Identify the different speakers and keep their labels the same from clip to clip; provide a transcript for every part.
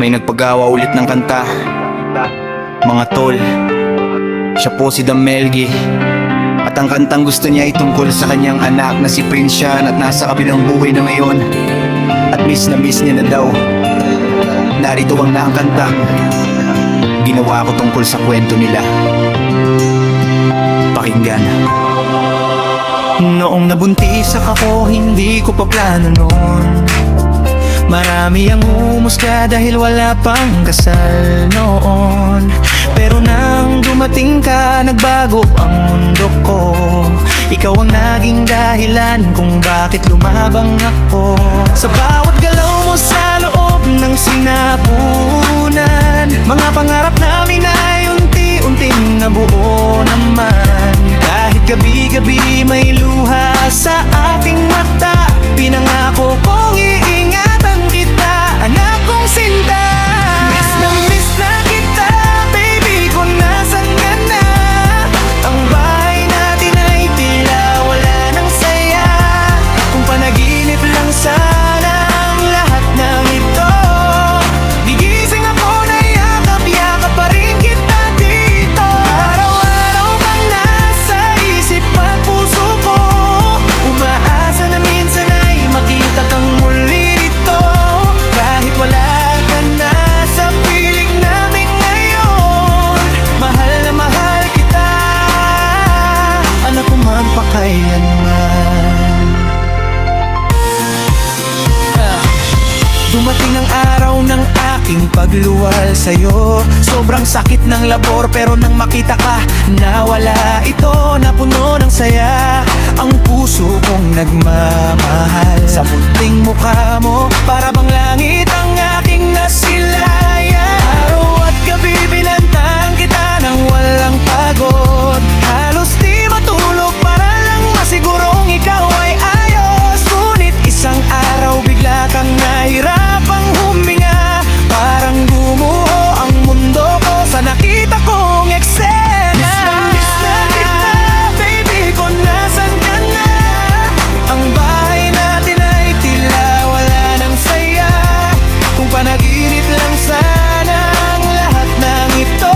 Speaker 1: May nagpagawa ulit ng kanta. Mga tol, siya po si Damelgi. At ang kantang gusto niya ay tungkol sa kanyang anak na si Prince Sean at nasa kabilang buhay na ngayon. At miss na miss niya na daw. Narito ang kantang ginawa ko tungkol sa kwento nila. Pakinggan. Noong nabuntis ako, hindi ko pa plano noon. Marami ang umusga dahil wala pang kasal noon. Pero nang dumating ka, nagbago ang mundo ko. Ikaw ang naging dahilan kung bakit lumabang ako. Sa bawat galaw mo sa loob ng sinapunan, mga pangarap namin ay unti-unting nabuo naman. Kahit gabi-gabi may luha sa ating mata, pinangako kong iingatan kita, anak kong sinta. Miss na kita, baby ko, nasan ka na? Ang bahay natin ay tila wala ng saya. Kung panaginip lang sana ang lahat ng ito, gigising ako na yakap-yakap pa rin kita dito. Araw-araw kang nasa isip at puso ko, umaasa na minsan ay makita kang muli dito. Kahit wala ka na sa piling namin ngayon, mahal na mahal kita, anak ko magpakailanman. Dumating ang araw ng aking pagluwal sa'yo. Sobrang sakit ng labor, pero nang makita ka, nawala ito, napuno ng saya. Ang puso kong nagmamahal sa munting mukha mo, para bang langit ang aking nasilayan. Araw at gabi binantayan kita nang walang pagod. Halos di matulog para lang masigurong ikaw ay ayos. Ngunit isang araw bigla kang nahirapang huminga, parang gumuho ang mundo ko sa nakita kong eksena. Miss na kita, baby ko, nasan ka na? Ang bahay natin ay tila wala ng saya. Kung panaginip lang sana ang lahat ng ito,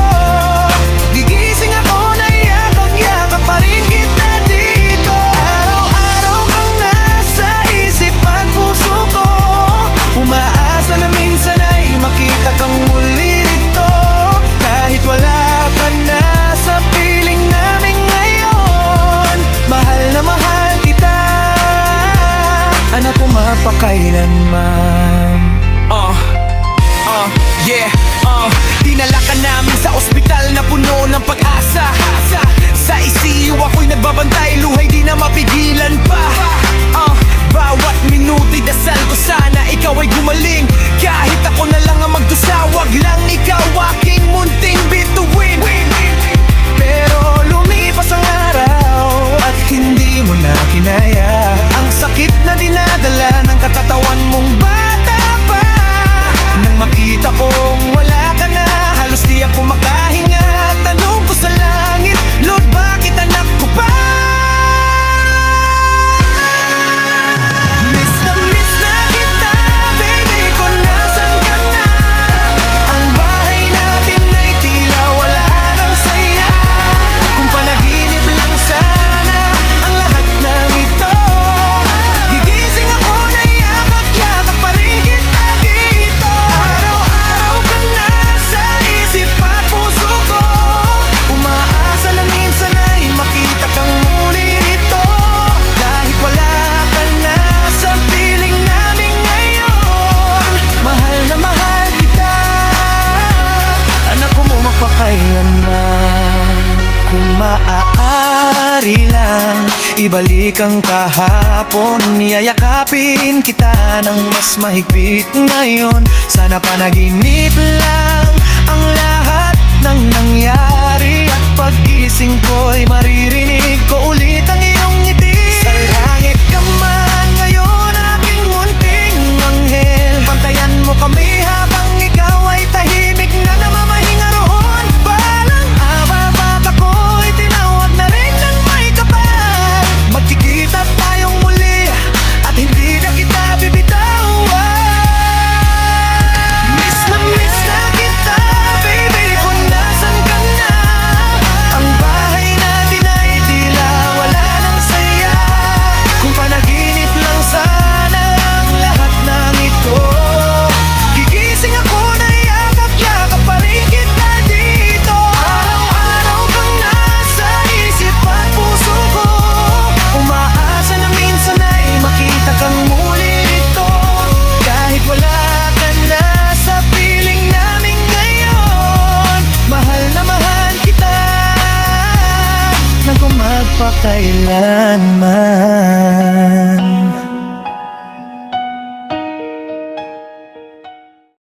Speaker 1: gigising ako na yakap-yakap pa rin kita dito. Araw-araw kang nasa isip at puso ko, umaasa na minsan ay makita kang muli dito. Kahit wala ka na sa piling namin ngayon, mahal na mahal kita, anak ko mapakailanman. Dinala ka namin sa ospital na puno ng pag-asa. Sa ICU ako'y nagbabantay, luhay di na mapigilan pa. Bawat minuto'y dasal ko, sana ikaw ay gumaling. Kahit ako na lang ang magdusa, wag lang ikaw aking munting bituin. Pero lumipas ang araw at hindi mo na kinaya ang sakit na dinadala ng katatawan mong bata pa. Nang makita kong wala ka na, halos di ako makahinga. Tanong ko sa langit, Lord, bakit anak ko pa? Miss na kita, baby ko, nasan ka na? Ang bahay natin ay tila wala ng saya. Kung panaginip lang sana ang lahat ng ito, gigising ako na yakap-yakap pa rin kita dito. Araw-araw kang nasa isip at puso ko, umaasa na minsan ay makita kang muli dito. Kahit wala ka na sa piling namin ngayon, mahal na mahal kita, anak ko mo magpakailanman. Kung maaari lang, ibalik ang kahapon, yayakapin kita ng mas mahigpit ngayon. Sana panaginip lang ang lahat ng nangyari, at pag-gising ko'y maririnig ko ulit ang iyong ngiti. Sa langit ka man ngayon, aking munting anghel, bantayan mo kami habang ikaw ay tahimik na namamahinga roon. Balang ababat ako'y tinawag na rin ng may kapal. Magkikita tayong muli at hindi na kita bibitawan. Miss na pa kailanman.